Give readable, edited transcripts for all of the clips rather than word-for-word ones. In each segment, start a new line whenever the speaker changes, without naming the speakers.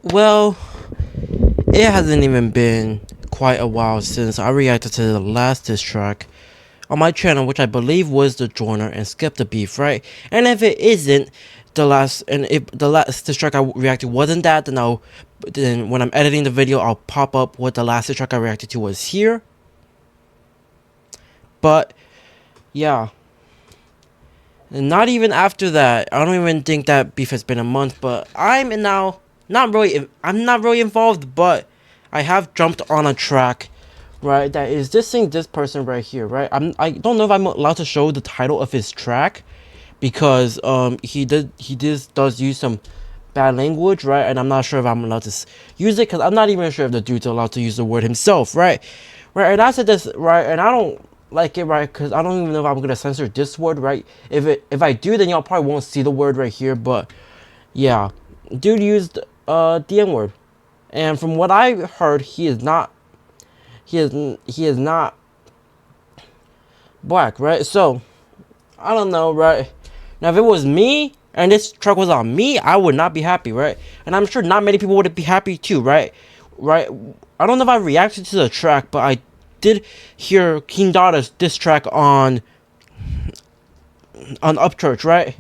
Well, it hasn't even been quite a while since I reacted to the last diss track on my channel, which I believe was The Joiner and Skip the Beef, right? And if it isn't if the last diss track I reacted wasn't that, then when I'm editing the video, I'll pop up what the last diss track I reacted to was here. But yeah, and not even after that, I don't even think that beef has been a month. But I'm not really involved, but I have jumped on a track, right, that is dissing this person right here, right? I don't know if I'm allowed to show the title of his track because he does use some bad language, right? And I'm not sure if I'm allowed to use it because I'm not even sure if the dude's allowed to use the word himself, right? And I said this, right, and I don't like it, right, because I don't even know if I'm gonna censor this word, right? If I do, then y'all probably won't see the word right here. But yeah, dude used the N-word, and from what I heard, he is not black, right? So I don't know, right? Now if it was me and this track was on me, I would not be happy, right? And I'm sure not many people would be happy too, right? I don't know if I reacted to the track, but I did hear King Dada's diss track on Upchurch, right?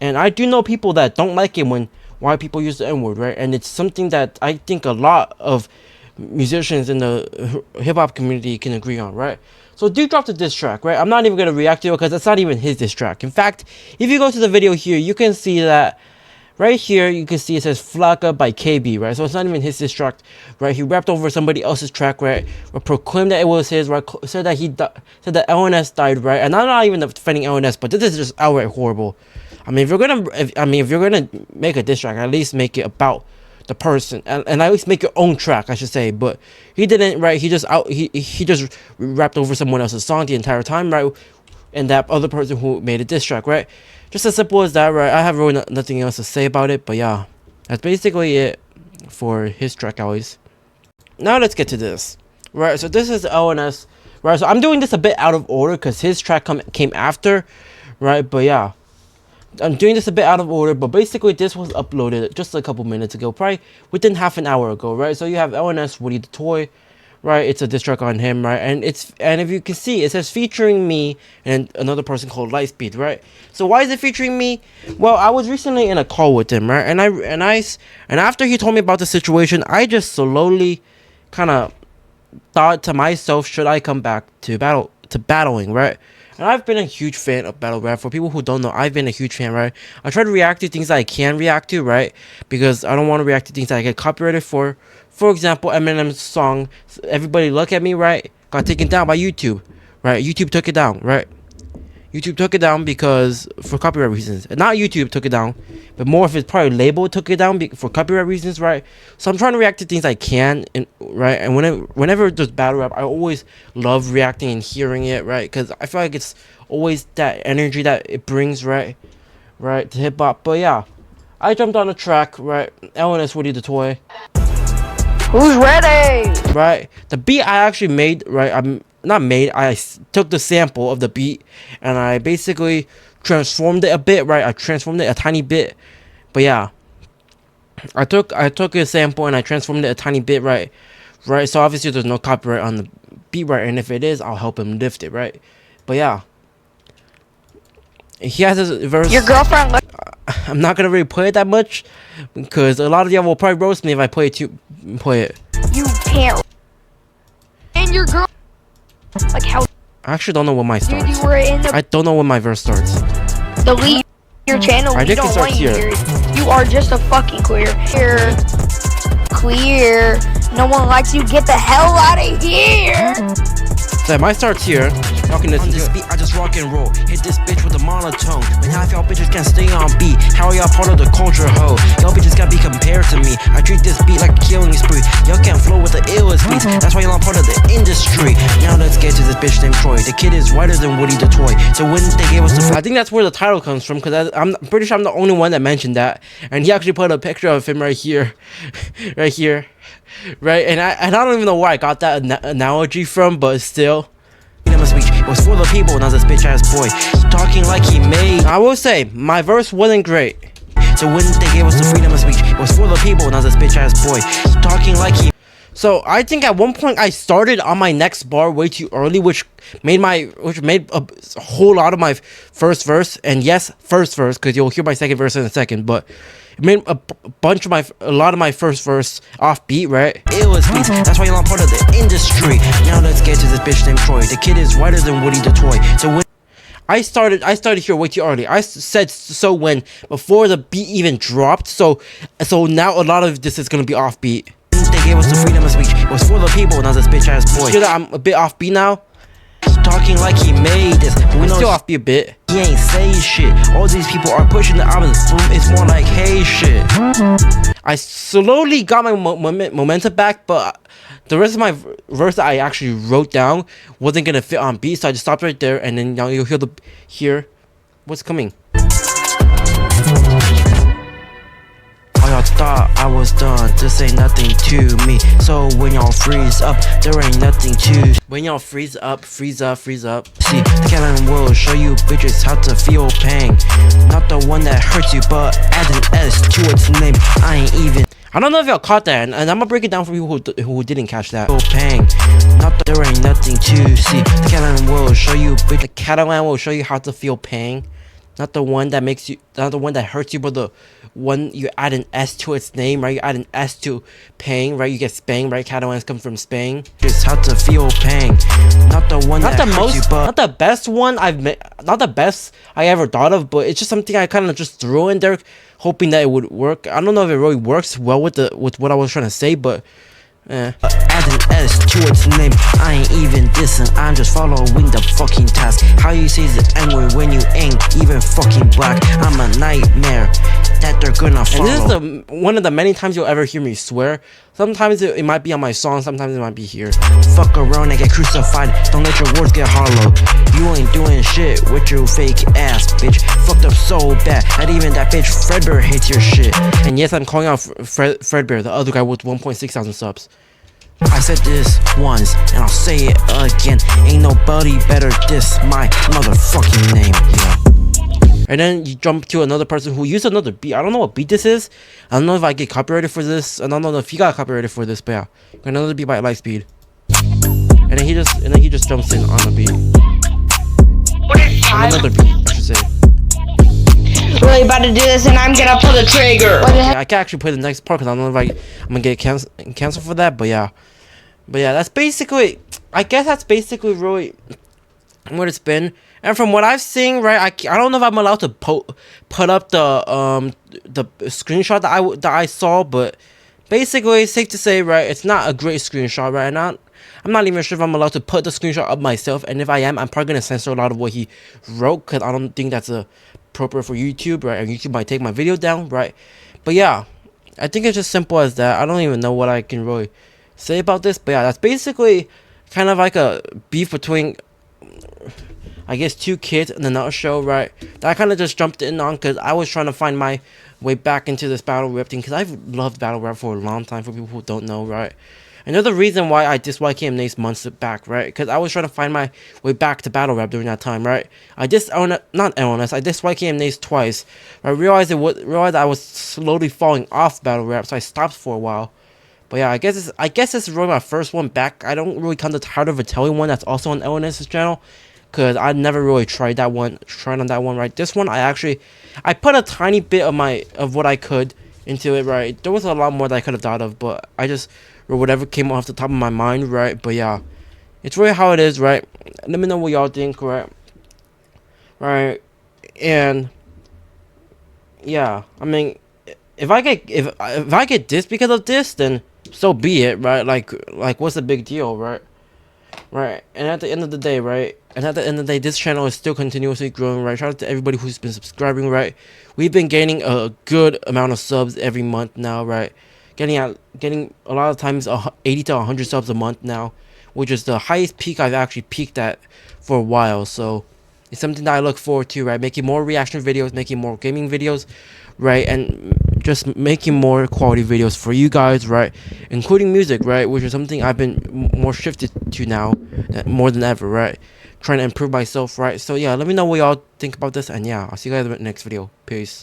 And I do know people that don't like it when white people use the N-word, right? And it's something that I think a lot of musicians in the hip-hop community can agree on, right? So dude dropped a diss track, right? I'm not even gonna react to it because it's not even his diss track. In fact, if you go to the video here, you can see that right here, you can see it says Flocka by KB, right? So it's not even his diss track, right? He rapped over somebody else's track, right? Or proclaimed that it was his, right? Said that said that LNS died, right? And I'm not even defending LNS, but this is just outright horrible. I mean, if you're gonna make a diss track, at least make it about the person, and at least make your own track, I should say. But he didn't, right? He just rapped over someone else's song the entire time, right? And that other person who made a diss track, right? Just as simple as that, right? I have really nothing else to say about it, but yeah, that's basically it for his track, always. Now let's get to this, right? So this is LNS, right? So I'm doing this a bit out of order because his track came after, right? But yeah, I'm doing this a bit out of order, but basically this was uploaded just a couple minutes ago, probably within half an hour ago, right? So you have LNS Woody the Toy, right? It's a diss track on him, right? And if you can see, it says featuring me and another person called Lightspeed, right? So why is it featuring me? Well, I was recently in a call with him, right? And after he told me about the situation, I just slowly kind of thought to myself, should I come back to battling, right? And I've been a huge fan of battle rap. For people who don't know, I've been a huge fan, right? I try to react to things that I can react to, right? Because I don't want to react to things that I get copyrighted for. For example, Eminem's song, Everybody Look at Me, right? Got taken down by YouTube, right? YouTube took it down, right? YouTube took it down because for copyright reasons. And not YouTube took it down, but more of his probably label took it down for copyright reasons, right? So I'm trying to react to things I can, right? And whenever there's battle rap, I always love reacting and hearing it, right? Because I feel like it's always that energy that it brings, right? To hip hop. But yeah, I jumped on the track, right? LNS Woody the Toy.
Who's ready?
Right, the beat I actually made, right? I took the sample of the beat and I basically transformed it a bit, right? I transformed it a tiny bit, but yeah, I took a sample and I transformed it a tiny bit, right? So obviously there's no copyright on the beat, right? And if it is, I'll help him lift it, right? But yeah, he has his verse.
Your girlfriend.
I'm not gonna really play it that much because a lot of y'all will probably roast me if I play it.
You can't. And your girl. Like how?
I actually don't know when my starts.
Dude, you were in the.
I don't know when my verse starts.
Delete your channel.
I think it starts here.
You are just a fucking queer. Clear. No one likes you. Get the hell out of here.
So my starts here. Y'all can listen to this beat, I just rock and roll. Hit this bitch with a monotone. But half y'all bitches can't stay on beat. How are y'all part of the culture, ho? Y'all bitches gotta be compared to me. I treat this beat like a killing spree. Y'all can't flow with the illest beats. That's why y'all not part of the industry. Now let's get to this bitch named Troy. The kid is whiter than Woody the Toy. So when they gave us the I think that's where the title comes from, because I'm pretty sure I'm the only one that mentioned that. And he actually put a picture of him right here. Right here. Right? And I don't even know where I got that analogy from, but still. Speech. It was for the people, not this bitch ass boy talking like he made. I will say my verse wasn't great. So when they gave us the freedom of speech, it was for the people, not this bitch ass boy talking like he. So I think at one point I started on my next bar way too early, which made a whole lot of my first verse, and yes, first verse, because you'll hear my second verse in a second, but it made a lot of my first verse off beat, right? It was beats, that's why you're not part of the industry. Now let's get to this bitch named Troy. The kid is whiter than Woody the toy. So when I started here way too early. I said so when before the beat even dropped. So now a lot of this is gonna be off beat. They gave us the freedom of speech. It was for the people, not this bitch ass boy. You know that I'm a bit off beat now. Talking like he made this, but we know still off beat a bit. He ain't say shit. All these people are pushing the album. It's more like hey shit. I slowly got my momentum back, but the rest of my verse that I actually wrote down wasn't gonna fit on beat, so I just stopped right there, and then now you'll hear what's coming. Y'all thought I was done, this ain't nothing to me. So when y'all freeze up, there ain't nothing to. When y'all freeze up. See, the Kevin will show you bitches how to feel pain. Not the one that hurts you, but add an S to its name. I ain't even. I don't know if y'all caught that, and I'm gonna break it down for people who didn't catch that. Pain. There ain't nothing to see. The Catalan will show you, bitch. The Catalan will show you how to feel pain. Not the one that makes you, not the one that hurts you, but the one you add an S to its name, right? You add an S to pain, right? You get Spain, right? Catalans come from Spain. Just how to feel pain. Not the one that hurts you, but not the best one not the best I ever thought of, but it's just something I kind of just threw in there, hoping that it would work. I don't know if it really works well with what I was trying to say, but add an S to its name. I ain't even dissing, I'm just following the fucking task. How you say the N-word when you ain't even fucking black? I'm a nightmare that they're gonna follow. And this is one of the many times you'll ever hear me swear. Sometimes it might be on my song, sometimes it might be here. Fuck around and get crucified, don't let your words get hollow. You ain't doing shit with your fake ass, bitch. Fucked up so bad that even that bitch Fredbear hates your shit. And yes, I'm calling out Fredbear, the other guy with 1,600 subs. I said this once, and I'll say it again. Ain't nobody better diss my motherfucking name, yeah. And then you jump to another person who used another beat. I don't know what beat this is. I don't know if I get copyrighted for this. I don't know if he got copyrighted for this, but yeah. Another beat by Lightspeed. And then he just jumps in on the beat. Another beat, I should say.
Really about to do this, and I'm gonna pull the trigger.
Yeah, I can actually play the next part because I don't know if I'm gonna get canceled for that, but yeah. But yeah, that's basically, I guess that's basically really what it's been. And from what I've seen, right, I don't know if I'm allowed to put up the screenshot that I saw, but basically it's safe to say, right, it's not a great screenshot, right? I'm not even sure if I'm allowed to put the screenshot up myself, and if I am, I'm probably gonna censor a lot of what he wrote because I don't think that's appropriate for YouTube, right? And YouTube might take my video down, right? But yeah, I think it's just simple as that. I don't even know what I can really say about this, but yeah, that's basically kind of like a beef between, I guess, two kids in another show, right? That I kind of just jumped in on because I was trying to find my way back into this battle rap thing because I've loved battle rap for a long time, for people who don't know, right? Another reason why I disliked Him Nace months back, right? Because I was trying to find my way back to battle rap during that time, right? I disliked Him Nace twice. I realized I was slowly falling off battle rap, so I stopped for a while. But yeah, I guess this is really my first one back. I don't really count the Heart of Vitelli one that's also on LNS's channel, because I never really tried on that one, right? This one I put a tiny bit of what I could into it, right? There was a lot more that I could have thought of, but I just wrote whatever came off the top of my mind, right? But yeah, it's really how it is, right? Let me know what y'all think, right? Right, and yeah, I mean, if I get this because of this, then so be it, right? Like what's the big deal, right? Right, and at the end of the day, right? And at the end of the day, this channel is still continuously growing, right? Shout out to everybody who's been subscribing, right? We've been gaining a good amount of subs every month now, right? Getting a lot of times 80 to 100 subs a month now, which is the highest peak I've actually peaked at for a while. So it's something that I look forward to, right? Making more reaction videos, making more gaming videos, right? And just making more quality videos for you guys, right? Including music, right? Which is something I've been more shifted to now, more than ever, right? Trying to improve myself, right? So yeah, let me know what y'all think about this, and yeah, I'll see you guys in the next video. Peace.